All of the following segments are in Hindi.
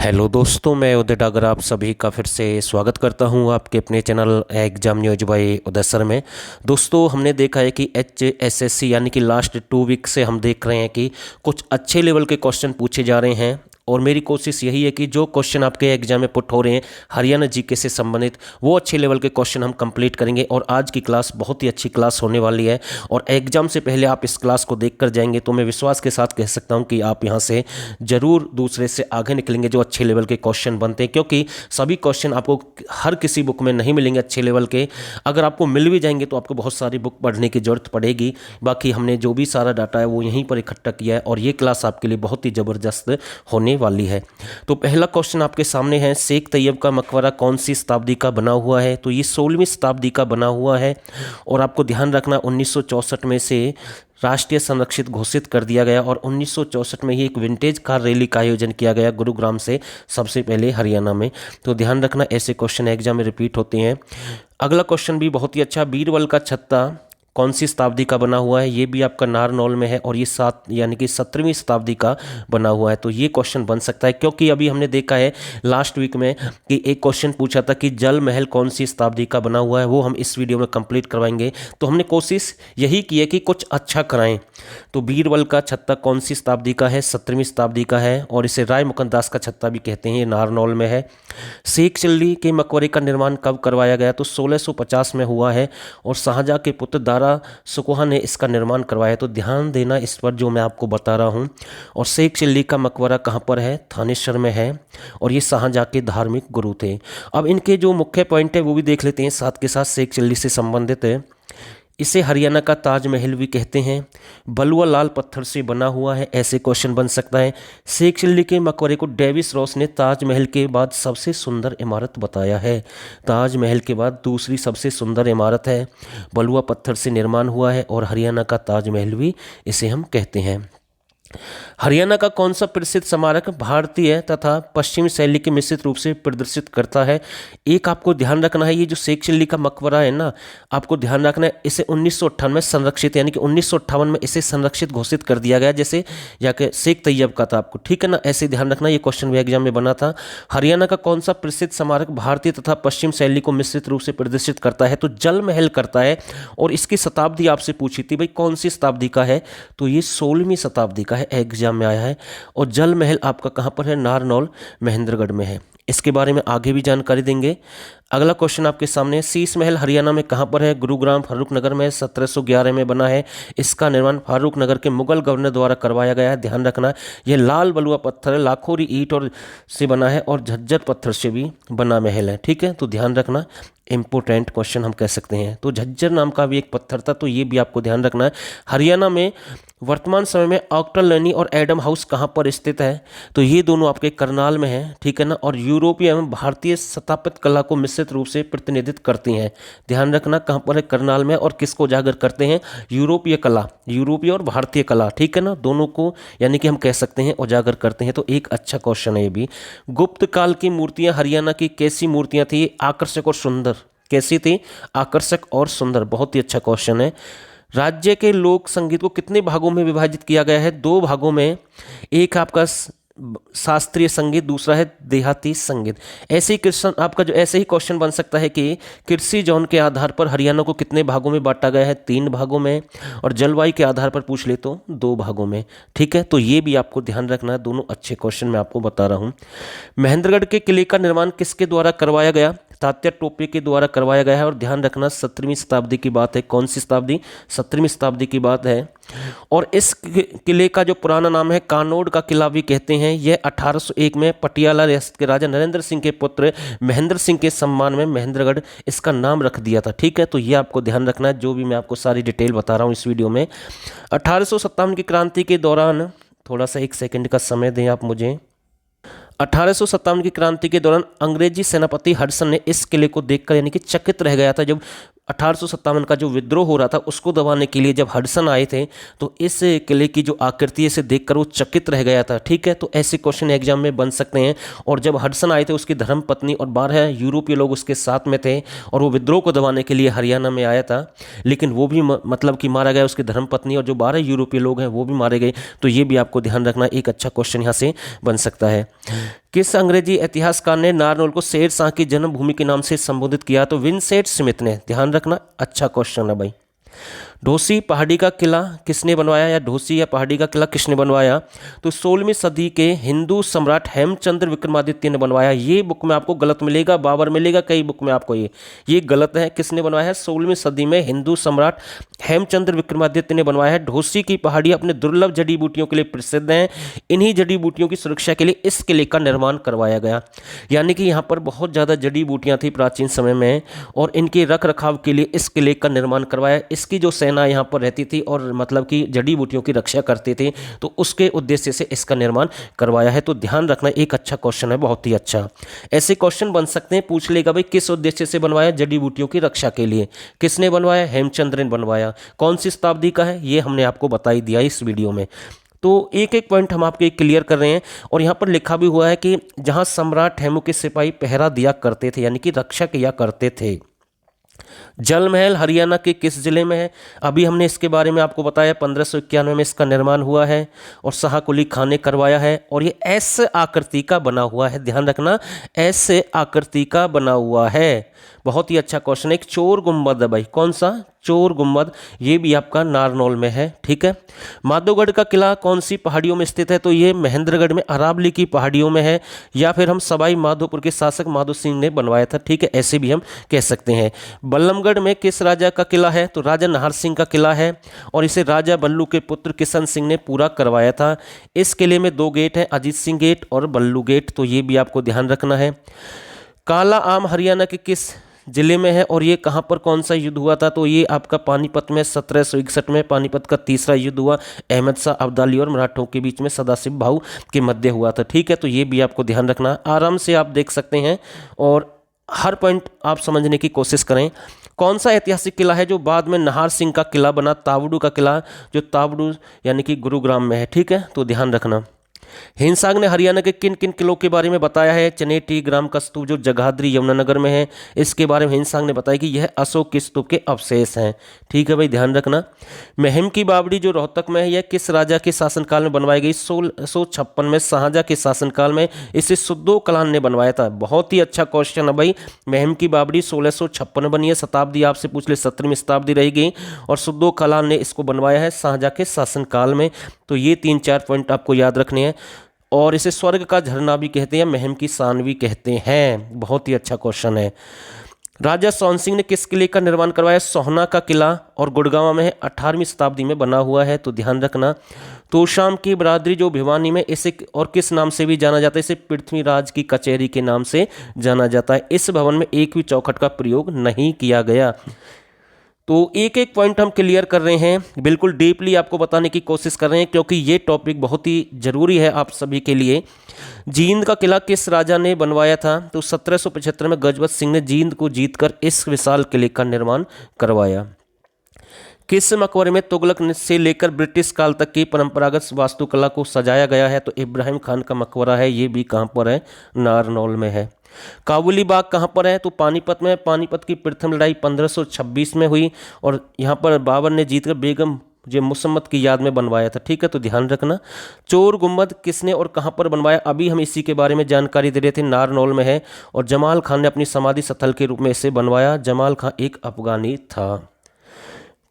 हेलो दोस्तों, मैं उदय डागर आप सभी का फिर से स्वागत करता हूं आपके अपने चैनल एग्जाम न्यूज बाय उदय सर में। दोस्तों, हमने देखा है कि HSSC यानी कि लास्ट 2 वीक से हम देख रहे हैं कि कुछ अच्छे लेवल के क्वेश्चन पूछे जा रहे हैं और मेरी कोशिश यही है कि जो क्वेश्चन आपके एग्जाम में पुट हो रहे हैं हरियाणा जीके से संबंधित, वो अच्छे लेवल के क्वेश्चन हम कंप्लीट करेंगे। और आज की क्लास बहुत ही अच्छी क्लास होने वाली है और एग्जाम से पहले आप इस क्लास को देख कर जाएंगे तो मैं विश्वास के साथ कह सकता हूं कि आप यहां से ज़रूर दूसरे से आगे निकलेंगे जो अच्छे लेवल के क्वेश्चन बनते हैं, क्योंकि सभी क्वेश्चन आपको हर किसी बुक में नहीं मिलेंगे अच्छे लेवल के। अगर आपको मिल भी जाएंगे तो आपको बहुत सारी बुक पढ़ने की ज़रूरत पड़ेगी। बाकी हमने जो भी सारा डाटा है वो यहीं पर इकट्ठा किया है और ये क्लास आपके लिए बहुत ही ज़बरदस्त होने वाली है। तो पहला क्वेश्चन आपके सामने है, शेख तैयब का मकबरा कौन सी शताब्दी का बना हुआ है? तो ये 16वीं शताब्दी का बना हुआ है और आपको ध्यान रखना 1964 में से राष्ट्रीय संरक्षित घोषित कर दिया गया और 1964 में ही एक विंटेज कार रैली का आयोजन किया गया गुरुग्राम से, सबसे पहले हरियाणा में। तो ध्यान रखना ऐसे क्वेश्चन एग्जाम में रिपीट होते हैं। अगला क्वेश्चन भी बहुत ही अच्छा, बीरबल का छत्ता कौन सी शताब्दी का बना हुआ है? ये भी आपका नारनौल में है और ये 7 यानी कि 17वीं शताब्दी का बना हुआ है। तो ये क्वेश्चन बन सकता है, क्योंकि अभी हमने देखा है लास्ट वीक में कि एक क्वेश्चन पूछा था कि जल महल कौन सी शताब्दी का बना हुआ है, वो हम इस वीडियो में कंप्लीट करवाएंगे। तो हमने कोशिश यही की है कि कुछ अच्छा कराएं। तो बीरबल का छत्ता कौन सी शताब्दी का है? 17वीं शताब्दी का है और इसे राय मुकद्दास का छत्ता भी कहते हैं, ये नारनौल में है। शेख चिल्ली के मकबरे का निर्माण कब करवाया गया? तो 1650 में हुआ है और शाहजहाँ के पुत्र दारा सुकोहा ने इसका निर्माण करवाया। तो ध्यान देना इस पर जो मैं आपको बता रहा हूँ। और शेख चिल्ली का मकबरा कहाँ पर है? थानेश्वर में है और ये शाहजहाँ के धार्मिक गुरु थे। अब इनके जो मुख्य पॉइंट है वो भी देख लेते हैं साथ के साथ, शेख चिल्ली से संबंधित है। इसे हरियाणा का ताजमहल भी कहते हैं, बलुआ लाल पत्थर से बना हुआ है, ऐसे क्वेश्चन बन सकता है। शेख चिल्ली के मकबरे को डेविस रॉस ने ताजमहल के बाद सबसे सुंदर इमारत बताया है। ताजमहल के बाद दूसरी सबसे सुंदर इमारत है, बलुआ पत्थर से निर्माण हुआ है और हरियाणा का ताजमहल भी इसे हम कहते हैं। हरियाणा का कौन सा प्रसिद्ध स्मारक भारतीय तथा पश्चिमी शैली के मिश्रित रूप से प्रदर्शित करता है? एक आपको ध्यान रखना है, ये जो शेख चिल्ली का मकबरा है ना, आपको ध्यान रखना है इसे 1958 में संरक्षित यानी कि 1958 में इसे संरक्षित घोषित कर दिया गया, जैसे या कि शेख तैयब का था आपको, ठीक है ना। ऐसे ध्यान रखना, ये क्वेश्चन भी एग्जाम में बना था। हरियाणा का कौन सा प्रसिद्ध स्मारक भारतीय तथा पश्चिम शैली को मिश्रित रूप से प्रदर्शित करता है? तो जल महल करता है और इसकी शताब्दी आपसे पूछी थी भाई कौन सी शताब्दी का है, तो ये 16वीं शताब्दी का है, एग्जाम में आया है। और जल महल आपका कहां पर है? नारनौल महेंद्रगढ़ में है। इसके बारे में आगे भी जानकारी देंगे। अगला क्वेश्चन आपके सामने, शीश महल हरियाणा में कहां पर है? गुरुग्राम फारूक नगर में 1711 में बना है। इसका निर्माण फारूक नगर के मुगल गवर्नर द्वारा करवाया गया है। ध्यान रखना यह लाल बलुआ पत्थर है, लाखोरी ईंट और से बना है और झज्जर पत्थर से भी बना महल है, ठीक है। तो ध्यान रखना, इंपोर्टेंट क्वेश्चन हम कह सकते हैं। तो झज्जर नाम का भी एक पत्थर था, तो ये भी आपको ध्यान रखना है। हरियाणा में वर्तमान समय में ऑक्टर लेनी और एडम हाउस कहाँ पर स्थित है? तो ये दोनों आपके करनाल में है, ठीक है ना। और यूरोपीय एवं भारतीय स्थापत्य कला को मिश्रित रूप से प्रतिनिधित्व करती हैं। ध्यान रखना कहाँ पर है? करनाल में। और किसको उजागर करते हैं? यूरोपीय कला, यूरोपीय और भारतीय कला, ठीक है ना, दोनों को यानी कि हम कह सकते हैं उजागर करते हैं। तो एक अच्छा क्वेश्चन है ये भी। गुप्त काल की मूर्तियां हरियाणा की कैसी मूर्तियां थी? आकर्षक और सुंदर। कैसी थी? आकर्षक और सुंदर। बहुत ही अच्छा क्वेश्चन है। राज्य के लोक संगीत को कितने भागों में विभाजित किया गया है? 2 भागों में। एक आपका शास्त्रीय संगीत, दूसरा है देहाती संगीत। ऐसे ही क्वेश्चन आपका जो ऐसे ही क्वेश्चन बन सकता है कि कृषि जोन के आधार पर हरियाणा को कितने भागों में बांटा गया है? 3 भागों में। और जलवायु के आधार पर पूछ ले तो 2 भागों में, ठीक है। तो ये भी आपको ध्यान रखना है, दोनों अच्छे क्वेश्चन मैं आपको बता रहा हूँ। महेंद्रगढ़ के किले का निर्माण किसके द्वारा करवाया गया? तात्या टोपे के द्वारा करवाया गया है। और ध्यान रखना 17वीं शताब्दी की बात है। कौन सी शताब्दी? 17वीं शताब्दी की बात है। और इस किले का जो पुराना नाम है कानोड का किला भी कहते हैं। यह 1801 में पटियाला रियासत के राजा नरेंद्र सिंह के पुत्र महेंद्र सिंह के सम्मान में महेंद्रगढ़ इसका नाम रख दिया था, ठीक है। तो ये आपको ध्यान रखना है, जो भी मैं आपको सारी डिटेल बता रहा हूँ इस वीडियो में। 1857 की क्रांति के दौरान, थोड़ा सा 1 सेकंड का समय दें आप मुझे। 1857 की क्रांति के दौरान अंग्रेजी सेनापति हडसन ने इस किले को देखकर यानी कि चकित रह गया था। जब 1857 का जो विद्रोह हो रहा था उसको दबाने के लिए जब हडसन आए थे तो इस किले की जो आकृति है इसे देखकर वो चकित रह गया था, ठीक है। तो ऐसे क्वेश्चन एग्जाम में बन सकते हैं। और जब हडसन आए थे उसकी धर्मपत्नी और 12 यूरोपीय लोग उसके साथ में थे और वो विद्रोह को दबाने के लिए हरियाणा में आया था, लेकिन वो भी मतलब कि मारा गया, उसकी धर्मपत्नी और जो 12 यूरोपीय लोग हैं वो भी मारे गए। तो ये भी आपको ध्यान रखना, एक अच्छा क्वेश्चन यहाँ से बन सकता है। किस अंग्रेजी इतिहासकार ने नारनौल को शेर शाह की जन्मभूमि के नाम से संबोधित किया? तो विंसेंट स्मिथ ने। ध्यान रखना, अच्छा क्वेश्चन है भाई। ढोसी पहाड़ी का किला किसने बनवाया, या ढोसी या पहाड़ी का किला किसने बनवाया? तो 16वीं सदी के हिंदू सम्राट हेमचंद्र विक्रमादित्य ने बनवाया। ये बुक में आपको गलत मिलेगा, बाबर मिलेगा, कई बुक में आपको ये गलत है। किसने बनवाया है? 16वीं सदी में हिंदू सम्राट हेमचंद्र विक्रमादित्य ने बनवाया है। ढोसी की पहाड़ी अपने दुर्लभ जड़ी बूटियों के लिए प्रसिद्ध है। इन्हीं जड़ी बूटियों की सुरक्षा के लिए इस किले का निर्माण करवाया गया। यानी कि यहाँ पर बहुत ज़्यादा जड़ी बूटियाँ थी प्राचीन समय में, और इनके रख रखाव के लिए इस किले का निर्माण करवाया। इसकी जो सेना यहाँ पर रहती थी और मतलब कि जड़ी बूटियों की रक्षा करती थी, तो उसके उद्देश्य से इसका निर्माण करवाया है। तो ध्यान रखना, एक अच्छा क्वेश्चन है, बहुत ही अच्छा। ऐसे क्वेश्चन बन सकते हैं, पूछ लेगा भाई किस उद्देश्य से बनवाया? जड़ी बूटियों की रक्षा के लिए। किसने बनवाया? हेमचंद्र ने बनवाया। कौन सी शताब्दी का है ये हमने आपको बता ही दिया इस वीडियो में। तो एक एक पॉइंट हम आपके क्लियर कर रहे हैं। और यहाँ पर लिखा भी हुआ है कि जहाँ सम्राट हेमू के सिपाही पहरा दिया करते थे, यानी कि रक्षा किया करते थे। जल महल हरियाणा के किस जिले में है? अभी हमने इसके बारे में आपको बताया, 1591 में इसका निर्माण हुआ है और शाह कुली खान ने करवाया है। और ये एस आकृति का बना हुआ है। ध्यान रखना, एस आकृति का बना हुआ है। बहुत ही अच्छा क्वेश्चन है। एक चोर गुम्बद है भाई, कौन सा? चोर गुम्बद, ये भी आपका नारनौल में है। ठीक है। माधोगढ़ का किला कौन सी पहाड़ियों में स्थित है? तो ये महेंद्रगढ़ में अरावली की पहाड़ियों में है, या फिर हम सवाई माधोपुर के शासक माधो सिंह ने बनवाया था। ठीक है, ऐसे भी हम कह सकते हैं। बल्लमगढ़ में किस राजा का किला है? तो राजा नाहर सिंह का किला है, और इसे राजा बल्लू के पुत्र किशन सिंह ने पूरा करवाया था। इस किले में 2 गेट हैं, अजीत सिंह गेट और बल्लू गेट, तो ये भी आपको ध्यान रखना है। काला आम हरियाणा के किस जिले में है, और ये कहाँ पर कौन सा युद्ध हुआ था? तो ये आपका पानीपत में 1761 में पानीपत का तीसरा युद्ध हुआ। अहमद शाह अब्दाली और मराठों के बीच में सदाशिव भाऊ के मध्य हुआ था। ठीक है, तो ये भी आपको ध्यान रखना, आराम से आप देख सकते हैं और हर पॉइंट आप समझने की कोशिश करें। कौन सा ऐतिहासिक किला है जो बाद में नाहर सिंह का किला बना? तावड़ू का किला, जो तावड़ू यानी कि गुरुग्राम में है। ठीक है, तो ध्यान रखना। हिंसांग ने हरियाणा के किन किन किलों के बारे में बताया है? चनेटी, ग्राम का स्तूप जो जगाधरी यमुनानगर में है, इसके बारे में हिंसांग ने बताया कि यह अशोक के स्तूप के अवशेष हैं। ठीक है भाई, ध्यान रखना। महम की बावड़ी जो रोहतक में है, यह किस राजा के शासनकाल में बनवाई गई? 1656 में शाहजहां के शासनकाल में इसे सुद्दो कलान ने बनवाया था। बहुत ही अच्छा क्वेश्चन है भाई। महम की बावड़ी 1656 में बनी है, शताब्दी आपसे पूछ ले 17वीं शताब्दी रहेगी, और सुद्दो कलान ने इसको बनवाया है शाहजहां के शासनकाल में। तो ये 3-4 पॉइंट आपको याद रखने हैं। और इसे स्वर्ग का झरना भी कहते हैं, महम की शान भी कहते हैं। बहुत ही अच्छा क्वेश्चन है। राजा सोहन सिंह ने किस किले का निर्माण करवाया? सोहना का किला, और गुड़गांव में है, 18वीं शताब्दी में बना हुआ है, तो ध्यान रखना। तोशाम की बरादरी जो भिवानी में, इसे और किस नाम से भी जाना जाता है? इसे पृथ्वीराज की कचहरी के नाम से जाना जाता है। इस भवन में एक भी चौखट का प्रयोग नहीं किया गया। तो एक एक पॉइंट हम क्लियर कर रहे हैं, बिल्कुल डीपली आपको बताने की कोशिश कर रहे हैं, क्योंकि ये टॉपिक बहुत ही ज़रूरी है आप सभी के लिए। जींद का किला किस राजा ने बनवाया था? तो 1775 में गजपत सिंह ने जींद को जीतकर इस विशाल किले का निर्माण करवाया। किस मकबरे में तुगलक से लेकर ब्रिटिश काल तक की परंपरागत वास्तुकला को सजाया गया है? तो इब्राहिम खान का मकबरा है, ये भी कहाँ पर है? नारनौल में है। काबुली बाग कहाँ पर है? तो पानीपत में। पानीपत की प्रथम लड़ाई 1526 में हुई, और यहाँ पर बाबर ने जीतकर बेगम जो मुसम्मत की याद में बनवाया था। ठीक है, तो ध्यान रखना। चोर गुम्बद किसने और कहाँ पर बनवाया? अभी हम इसी के बारे में जानकारी दे रहे थे, नारनौल में है, और जमाल खान ने अपनी समाधि स्थल के रूप में इसे बनवाया। जमाल खान एक अफगानी था।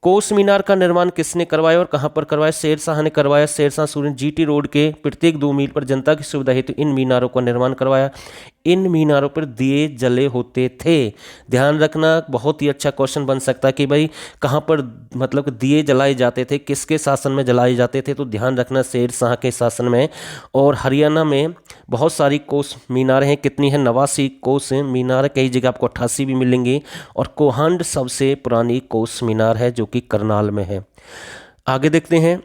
कोस मीनार का निर्माण किसने करवाया और कहाँ पर करवाया? शेर शाह ने करवाया। शेर शाह सूरी ने जीटी रोड के प्रत्येक 2 मील पर जनता की सुविधा हेतु इन मीनारों का निर्माण करवाया। इन मीनारों पर दिए जले होते थे। ध्यान रखना, बहुत ही अच्छा क्वेश्चन बन सकता है कि भाई कहाँ पर मतलब दिए जलाए जाते थे, किसके शासन में जलाए जाते थे? तो ध्यान रखना, शेर शाह के शासन में। और हरियाणा में बहुत सारी कोस मीनार हैं। कितनी है? 89 कोस मीनार। कई जगह आपको 88 भी मिलेंगी, और कोहंड सबसे पुरानी कोस मीनार है जो कि करनाल में है। आगे देखते हैं।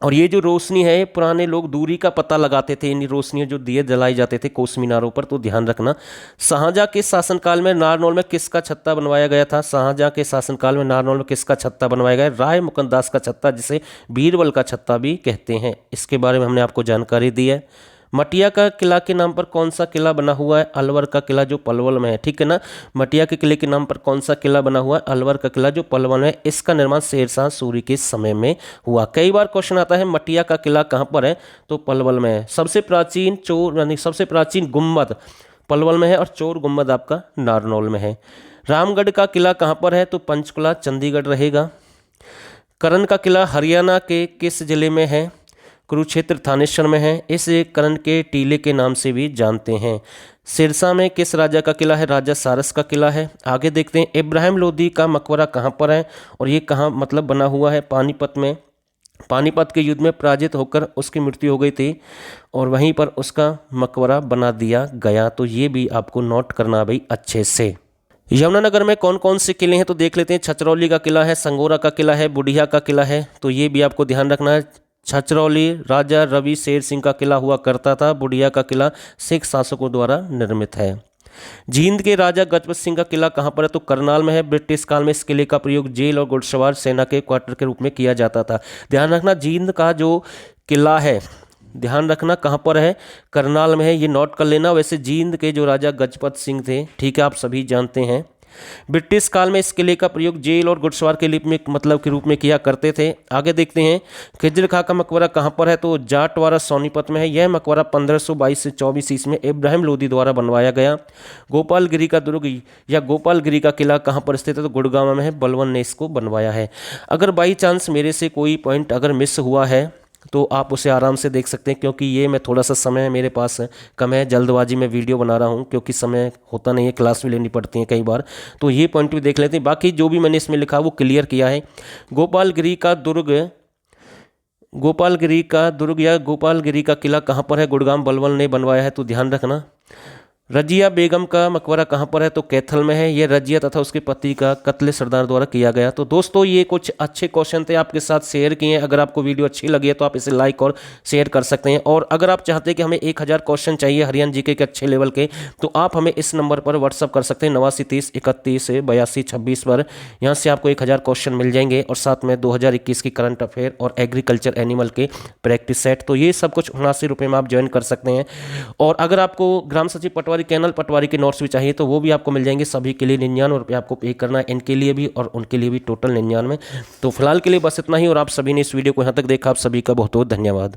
और ये जो रोशनी है, पुराने लोग दूरी का पता लगाते थे, इन रोशनियाँ जो दिए जलाए जाते थे कोस मीनारों पर। तो ध्यान रखना। शाहजहां के शासनकाल में नारनौल में किसका छत्ता बनवाया गया था? शाहजहां के शासनकाल में नारनौल में किसका छत्ता बनवाया गया? राय मुकुंद दास का छत्ता, जिसे बीरबल का छत्ता भी कहते हैं। इसके बारे में हमने आपको जानकारी दी है। मटिया का किला के नाम पर कौन सा किला बना हुआ है? अलवर का किला जो पलवल में है, ठीक है ना। मटिया के किले के नाम पर कौन सा किला बना हुआ है? अलवर का किला जो पलवल में है। इसका निर्माण शेरशाह सूरी के समय में हुआ। कई बार क्वेश्चन आता है मटिया का किला कहाँ पर है, तो पलवल में है। सबसे प्राचीन चोर यानी सबसे प्राचीन गुम्बद पलवल में है और चोर गुम्बद आपका नारनौल में है। रामगढ़ का किला कहाँ पर है, तो पंचकुला चंडीगढ़ रहेगा। करण का किला हरियाणा के किस जिले में है? कुरुक्षेत्र थानेश्वर में है। इसे करण के टीले के नाम से भी जानते हैं। सिरसा में किस राजा का किला है? राजा सारस का किला है। आगे देखते हैं इब्राहिम लोदी का मकबरा कहाँ पर है और ये कहाँ मतलब बना हुआ है? पानीपत में। पानीपत के युद्ध में पराजित होकर उसकी मृत्यु हो गई थी और वहीं पर उसका मकबरा बना दिया गया। तो ये भी आपको नोट करना भाई अच्छे से। यमुनानगर में कौन कौन से किले हैं, तो देख लेते हैं। छछरौली का किला है, संगोरा का किला है, बुढ़िया का किला है। तो ये भी आपको ध्यान रखना है। छछरौली राजा रवि शेर सिंह का किला हुआ करता था। बुढ़िया का किला सिख शासकों द्वारा निर्मित है। जींद के राजा गजपत सिंह का किला कहाँ पर है, तो करनाल में है। ब्रिटिश काल में इस किले का प्रयोग जेल और घुड़सवार सेना के क्वार्टर के रूप में किया जाता था। ध्यान रखना जींद का जो किला है, ध्यान रखना कहाँ पर है, करनाल में है, ये नोट कर लेना। वैसे जींद के जो राजा गजपत सिंह थे, ठीक है, आप सभी जानते हैं। ब्रिटिश काल में इस किले का प्रयोग जेल और घुड़सवार के रूप में किया करते थे। आगे देखते हैं खिजर खां का मकबरा कहाँ पर है, तो जाटवाड़ा सोनीपत में है। यह मकबरा 1522 से 24 ईस्वी में इब्राहिम लोदी द्वारा बनवाया गया। गोपालगिरी का दुर्ग या गोपालगिरी का किला कहाँ पर स्थित है, तो गुड़गांव में है। बलवन ने इसको बनवाया है। अगर बाई चांस मेरे से कोई पॉइंट अगर मिस हुआ है तो आप उसे आराम से देख सकते हैं, क्योंकि ये मैं थोड़ा सा समय मेरे पास कम है, जल्दबाजी में वीडियो बना रहा हूँ क्योंकि समय होता नहीं है, क्लास भी लेनी पड़ती है कई बार। तो ये पॉइंट भी देख लेते हैं। बाकी जो भी मैंने इसमें लिखा वो क्लियर किया है। गोपालगिरी का दुर्ग या गोपालगिरी का किला कहाँ पर है, गुड़गांव बलवन ने बनवाया है। तो ध्यान रखना। रजिया बेगम का मकबरा कहाँ पर है, तो कैथल में है। यह रजिया तथा उसके पति का कत्ल सरदार द्वारा किया गया। तो दोस्तों ये कुछ अच्छे क्वेश्चन थे, आपके साथ शेयर किए। अगर आपको वीडियो अच्छी लगी है तो आप इसे लाइक और शेयर कर सकते हैं। और अगर आप चाहते हैं कि हमें 1000 क्वेश्चन चाहिए हरियाणा जीके के अच्छे लेवल के, तो आप हमें इस नंबर पर व्हाट्सअप कर सकते हैं 89 30 31 82 26 पर। यहाँ से आपको 1000 क्वेश्चन मिल जाएंगे और साथ में 2021 की करंट अफेयर और एग्रीकल्चर एनिमल के प्रैक्टिस सेट। तो ये सब कुछ 79 रुपये में आप ज्वाइन कर सकते हैं। और अगर आपको ग्राम सचिव पटवारी कैनल पटवारी के नोट्स भी चाहिए तो वो भी आपको मिल जाएंगे। सभी के लिए 99 रुपये आपको पे करना है, इनके लिए भी और उनके लिए भी टोटल 99। तो फिलहाल के लिए बस इतना ही। और आप सभी ने इस वीडियो को यहाँ तक देखा, आप सभी का बहुत बहुत धन्यवाद।